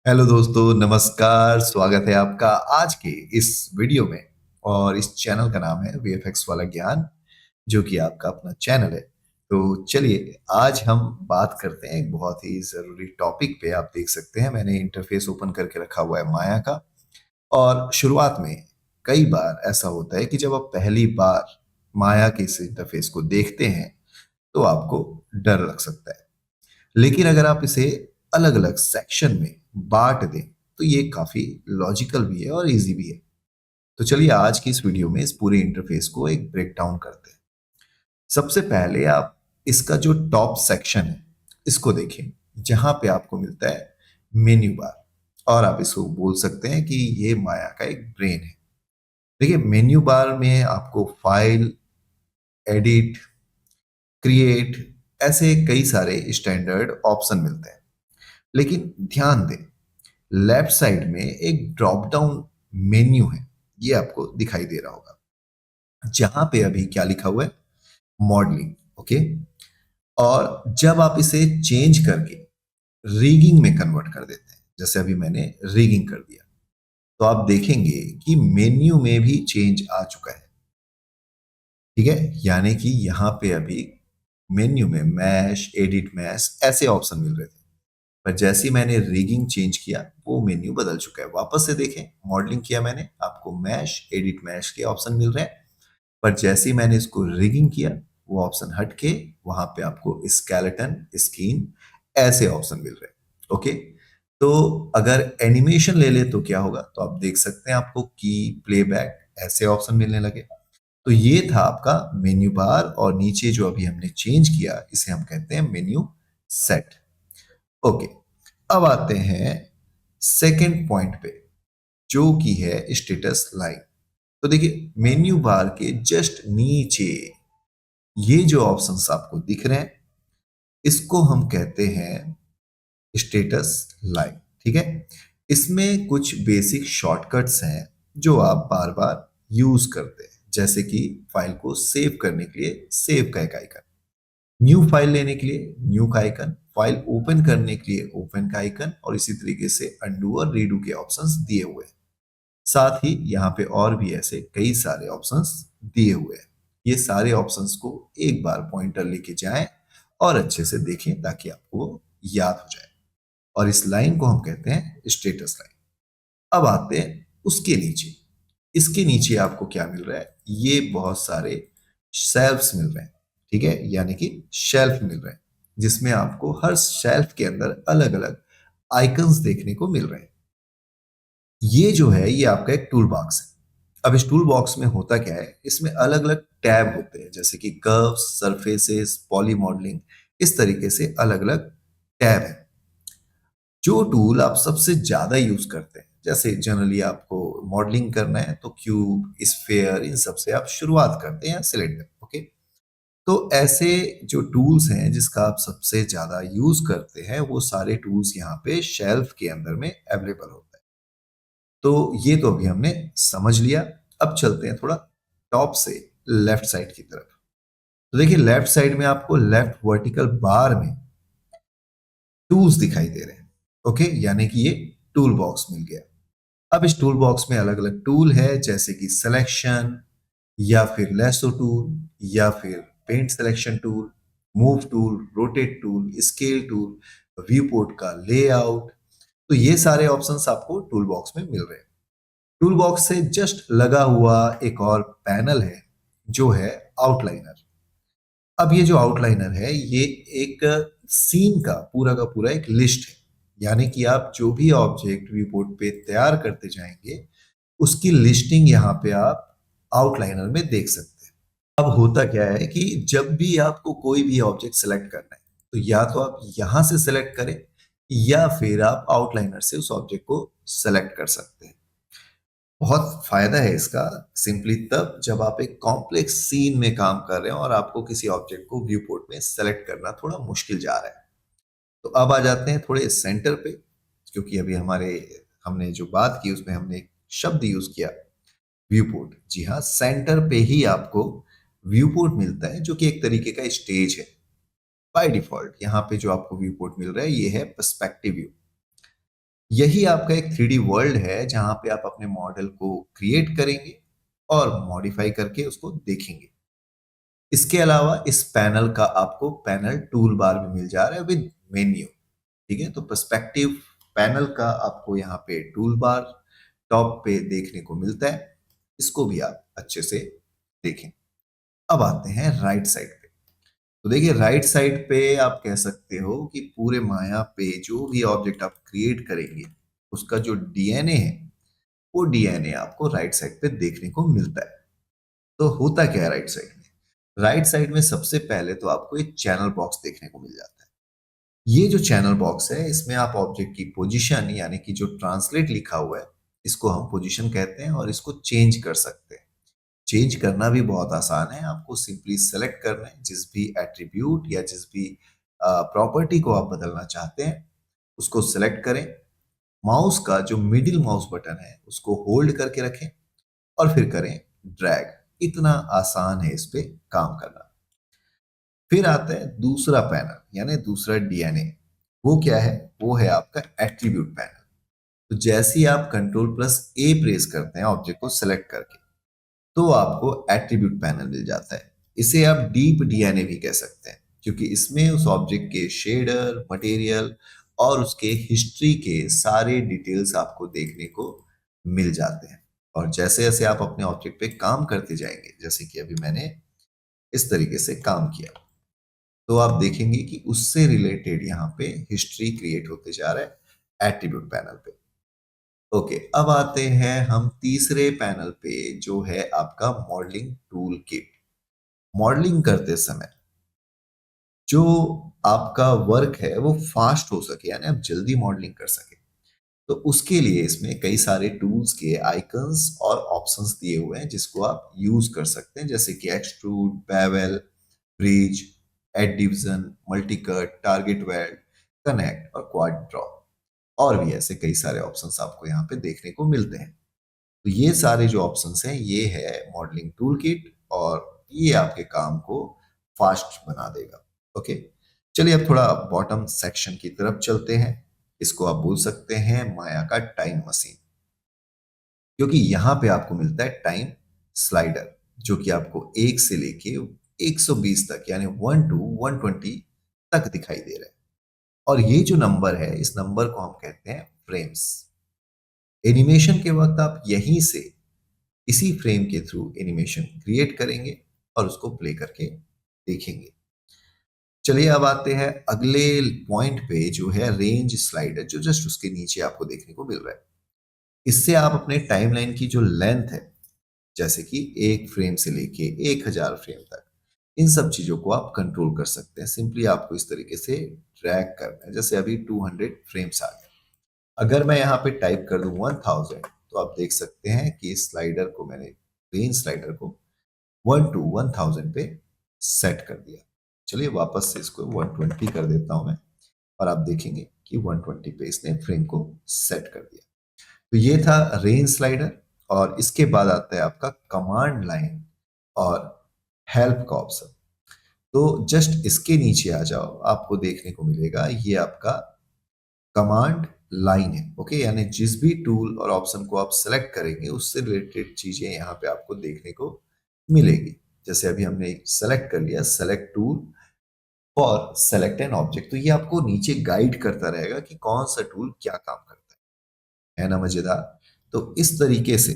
Hello दोस्तों, नमस्कार। स्वागत है आपका आज के इस वीडियो में। और इस चैनल का नाम है वीएफएक्स वाला ज्ञान, जो कि आपका अपना चैनल है। तो चलिए, आज हम बात करते हैं एक बहुत ही ज़रूरी टॉपिक पे। आप देख सकते हैं मैंने इंटरफेस ओपन करके रखा हुआ है माया का। और शुरुआत में कई बार ऐसा होता है कि जब आप पहली बार माया के इस इंटरफेस को देखते हैं तो आपको डर लग सकता है। लेकिन अगर आप इसे अलग अलग सेक्शन में बांट दें तो ये काफी लॉजिकल भी है और इजी भी है। तो चलिए, आज की इस वीडियो में इस पूरे इंटरफेस को एक ब्रेक डाउन करते हैं। सबसे पहले आप इसका जो टॉप सेक्शन है इसको देखें, जहां पे आपको मिलता है मेन्यू बार। और आप इसको बोल सकते हैं कि ये माया का एक ब्रेन है। देखिए, मेन्यू बार में आपको फाइल, एडिट, क्रिएट, ऐसे कई सारे स्टैंडर्ड ऑप्शन मिलते हैं। लेकिन ध्यान दें, लेफ्ट साइड में एक ड्रॉप डाउन मेन्यू है। ये आपको दिखाई दे रहा होगा, जहां पे अभी क्या लिखा हुआ है, मॉडलिंग। ओके। और जब आप इसे चेंज करके रिगिंग में कन्वर्ट कर देते हैं, जैसे अभी मैंने रिगिंग कर दिया, तो आप देखेंगे कि मेन्यू में भी चेंज आ चुका है। ठीक है, यानी कि यहाँ पे अभी मेन्यू में मैश, एडिट मैश ऐसे ऑप्शन मिल रहे थे, पर जैसे ही मैंने रिगिंग चेंज किया वो मेन्यू बदल चुका है। वापस से देखें, मॉडलिंग किया मैंने, आपको मैश, एडिट मैश के ऑप्शन मिल रहे हैं। पर जैसे ही मैंने इसको रिगिंग किया वो ऑप्शन हट के वहां पे आपको स्केलेटन, स्किन ऐसे ऑप्शन मिल रहे हैं। ओके। तो अगर एनिमेशन ले ले तो क्या होगा, तो आप देख सकते हैं आपको की, प्लेबैक ऐसे ऑप्शन मिलने लगे। तो ये था आपका मेन्यू बार, और नीचे जो अभी हमने चेंज किया इसे हम कहते हैं मेन्यू सेट। ओके। अब आते हैं सेकंड पॉइंट पे, जो कि है स्टेटस लाइन। तो देखिए, मेन्यू बार के जस्ट नीचे ये जो ऑप्शंस आपको दिख रहे हैं इसको हम कहते हैं स्टेटस लाइन। ठीक है। इसमें कुछ बेसिक शॉर्टकट्स हैं जो आप बार बार यूज करते हैं, जैसे कि फाइल को सेव करने के लिए सेव का एक आइकन, न्यू फाइल लेने के लिए न्यू का आइकन, फाइल ओपन करने के लिए ओपन का आइकन, और इसी तरीके से अंडू और रीडू के ऑप्शंस दिए हुए हैं। साथ ही यहाँ पे और भी ऐसे कई सारे ऑप्शंस दिए हुए हैं। ये सारे ऑप्शंस को एक बार पॉइंटर लेके जाएं और अच्छे से देखें ताकि आपको याद हो जाए। और इस लाइन को हम कहते हैं स्टेटस लाइन। अब आते हैं उसके नीचे। इसके नीचे आपको क्या मिल रहा है, ये बहुत सारे शेल्फ्स मिल रहे हैं। ठीक है, यानी कि शेल्फ मिल रहे हैं, जिसमें आपको हर शेल्फ के अंदर अलग अलग आइकन्स देखने को मिल रहे हैं। ये जो है ये आपका एक टूल बॉक्स है। अब इस टूल बॉक्स में होता क्या है, इसमें अलग अलग टैब होते हैं, जैसे कि कर्व्स, सरफेसेस, पॉली मॉडलिंग, इस तरीके से अलग अलग टैब है। जो टूल आप सबसे ज्यादा यूज करते हैं, जैसे जनरली आपको मॉडलिंग करना है तो क्यूब, स्फेयर, इन सब से आप शुरुआत करते हैं, सिलेंडर। ओके। तो ऐसे जो टूल्स हैं जिसका आप सबसे ज्यादा यूज करते हैं, वो सारे टूल्स यहाँ पे शेल्फ के अंदर में अवेलेबल होते हैं। तो ये तो अभी हमने समझ लिया। अब चलते हैं थोड़ा टॉप से लेफ्ट साइड की तरफ। तो देखिए, लेफ्ट साइड में आपको लेफ्ट वर्टिकल बार में टूल्स दिखाई दे रहे हैं। ओके, यानी कि ये टूल बॉक्स मिल गया। अब इस टूल बॉक्स में अलग अलग टूल है, जैसे कि सिलेक्शन, या फिर लेसो टूल, या फिर paint selection tool, move tool, rotate tool, scale tool, viewport का लेआउट। तो ये सारे ऑप्शंस आपको टूल बॉक्स में मिल रहे हैं। टूल बॉक्स से जस्ट लगा हुआ एक और पैनल है, जो है आउटलाइनर। अब ये जो आउटलाइनर है ये एक सीन का पूरा एक लिस्ट है। यानी कि आप जो भी ऑब्जेक्ट व्यू पोर्ट पे तैयार करते जाएंगे उसकी लिस्टिंग यहाँ पे आप आउटलाइनर में देख सकते हैं। अब होता क्या है कि जब भी आपको कोई भी ऑब्जेक्ट सेलेक्ट करना है, तो या तो आप यहां से सेलेक्ट करें, या फिर आप आउटलाइनर से उस ऑब्जेक्ट को सेलेक्ट कर सकते हैं। बहुत फायदा है इसका सिंपली तब जब आप एक कॉम्प्लेक्स सीन में काम कर रहे हो और आपको किसी ऑब्जेक्ट को व्यू पोर्ट में सेलेक्ट करना थोड़ा मुश्किल जा रहा है। तो अब आ जाते हैं थोड़े सेंटर पे, क्योंकि अभी हमने जो बात की उसमें हमने एक शब्द यूज किया, व्यू पोर्ट। जी हाँ, सेंटर पे ही आपको व्यू पोर्ट मिलता है, जो कि एक तरीके का स्टेज है। बाय डिफॉल्ट यहाँ पे जो आपको व्यू पोर्ट मिल रहा है ये है पर्सपेक्टिव व्यू। यही आपका एक 3D वर्ल्ड है जहां पे आप अपने मॉडल को क्रिएट करेंगे और मॉडिफाई करके उसको देखेंगे। इसके अलावा इस पैनल का आपको पैनल टूल बार भी मिल जा रहा है विद मेन्यू। ठीक है, तो पर्सपेक्टिव पैनल का आपको यहाँ पे टूल बार टॉप पे देखने को मिलता है। इसको भी आप अच्छे से देखें। अब आते हैं राइट साइड पे। तो देखिए, राइट साइड पे आप कह सकते हो कि पूरे माया पे जो भी ऑब्जेक्ट आप क्रिएट करेंगे उसका जो डीएनए है, वो डीएनए आपको राइट साइड पे देखने को मिलता है। तो होता क्या है राइट साइड में? राइट साइड में सबसे पहले तो आपको एक चैनल बॉक्स देखने को मिल जाता है। ये जो चैनल बॉक्स है, इसमें आप ऑब्जेक्ट की पोजीशन यानी कि जो ट्रांसलेट लिखा हुआ है, इसको हम पोजीशन कहते हैं और इसको चेंज कर सकते हैं। चेंज करना भी बहुत आसान है। आपको सिंपली सेलेक्ट करना है, जिस भी एट्रीब्यूट या जिस भी प्रॉपर्टी को आप बदलना चाहते हैं उसको सेलेक्ट करें। माउस का जो मिडिल माउस बटन है उसको होल्ड करके रखें और फिर करें ड्रैग। इतना आसान है इस पे काम करना। फिर आता है दूसरा पैनल यानी दूसरा डीएनए। वो क्या है? वो है आपका एट्रीब्यूट पैनल। तो जैसे ही आप कंट्रोल प्लस ए प्रेस करते हैं ऑब्जेक्ट को सिलेक्ट करके, तो आपको एट्रीब्यूट पैनल मिल जाता है। इसे आप डीप डीएनए भी कह सकते हैं, क्योंकि इसमें उस ऑब्जेक्ट के शेडर, मटेरियल और उसके हिस्ट्री के सारे डिटेल्स आपको देखने को मिल जाते हैं। और जैसे जैसे आप अपने ऑब्जेक्ट पे काम करते जाएंगे, जैसे कि अभी मैंने इस तरीके से काम किया, तो आप देखेंगे कि उससे रिलेटेड यहाँ पे हिस्ट्री क्रिएट होते जा रहा है एट्रीब्यूट पैनल पे। ओके, अब आते हैं हम तीसरे पैनल पे, जो है आपका मॉडलिंग टूल किट। मॉडलिंग करते समय जो आपका वर्क है वो फास्ट हो सके, यानी आप जल्दी मॉडलिंग कर सके, तो उसके लिए इसमें कई सारे टूल्स के आइकन्स और ऑप्शंस दिए हुए हैं जिसको आप यूज कर सकते हैं, जैसे कि extrude, bevel, bridge, add division, multi cut, target weld, connect और क्वाड ड्रॉ। और भी ऐसे कई सारे ऑप्शंस आपको यहाँ पे देखने को मिलते हैं। तो ये सारे जो ऑप्शंस हैं ये है मॉडलिंग टूल किट, और ये आपके काम को फास्ट बना देगा। ओके, चलिए अब थोड़ा बॉटम सेक्शन की तरफ चलते हैं। इसको आप बोल सकते हैं माया का टाइम मशीन, क्योंकि यहाँ पे आपको मिलता है टाइम स्लाइडर, जो कि आपको 1 से लेके 120 तक यानी 1 टू 120 तक दिखाई दे रहा है। और ये जो नंबर है, इस नंबर को हम कहते हैं फ्रेम्स। एनिमेशन के वक्त आप यहीं से इसी फ्रेम के थ्रू एनिमेशन क्रिएट करेंगे और उसको प्ले करके देखेंगे। चलिए अब आते हैं अगले पॉइंट पे, जो है रेंज स्लाइडर, जो जस्ट उसके नीचे आपको देखने को मिल रहा है। इससे आप अपने टाइमलाइन की जो लेंथ है, जैसे कि 1 फ्रेम से लेके 1000 फ्रेम तक, इन सब चीजों को आप कंट्रोल कर सकते हैं। सिंपली आपको इस तरीके से ड्रैग करना है। जैसे अभी 200 फ्रेम्स आ गए, अगर मैं यहाँ पे टाइप कर दूं 1000, तो आप देख सकते हैं कि इस स्लाइडर को मैंने, रेंज स्लाइडर को 1 टू 1000 पे सेट कर दिया। चलिए वापस से इसको 120 कर देता हूं मैं, और आप देखेंगे कि 120 पे इसने फ्रेम को सेट कर दिया। तो ये था रेंज स्लाइडर। और इसके बाद आता है आपका कमांड लाइन और हेल्प का ऑप्शन। तो जस्ट इसके नीचे आ जाओ, आपको देखने को मिलेगा ये आपका कमांड लाइन है। ओके, यानी जिस भी टूल और ऑप्शन को आप सेलेक्ट करेंगे उससे रिलेटेड चीजें यहाँ पे आपको देखने को मिलेगी। जैसे अभी हमने सेलेक्ट कर लिया सेलेक्ट टूल और सेलेक्ट एन ऑब्जेक्ट, तो ये आपको नीचे गाइड करता रहेगा कि कौन सा टूल क्या काम करता है ना मजेदार? तो इस तरीके से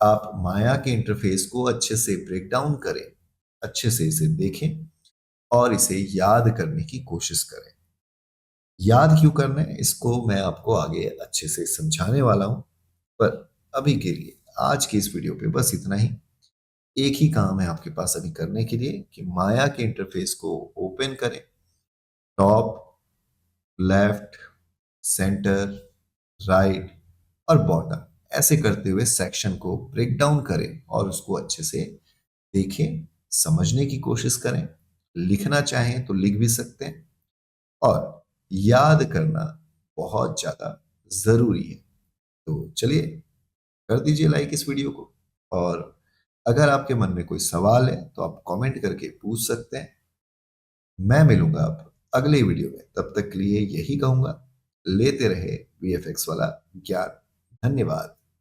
आप माया के इंटरफेस को अच्छे से ब्रेक डाउन करें, अच्छे से इसे देखें और इसे याद करने की कोशिश करें। याद क्यों करना है इसको मैं आपको आगे अच्छे से समझाने वाला हूं, पर अभी के लिए आज की इस वीडियो पे बस इतना ही। एक ही काम है आपके पास अभी करने के लिए कि माया के इंटरफेस को ओपन करें। टॉप, लेफ्ट, सेंटर, राइट और बॉटम, ऐसे करते हुए सेक्शन को ब्रेक डाउन करें और उसको अच्छे से देखें, समझने की कोशिश करें। लिखना चाहें तो लिख भी सकते हैं, और याद करना बहुत ज्यादा जरूरी है। तो चलिए, कर दीजिए लाइक इस वीडियो को, और अगर आपके मन में कोई सवाल है तो आप कमेंट करके पूछ सकते हैं। मैं मिलूंगा आप अगले वीडियो में, तब तक के लिए यही कहूंगा, लेते रहे वीएफएक्स वाला ज्ञान। धन्यवाद।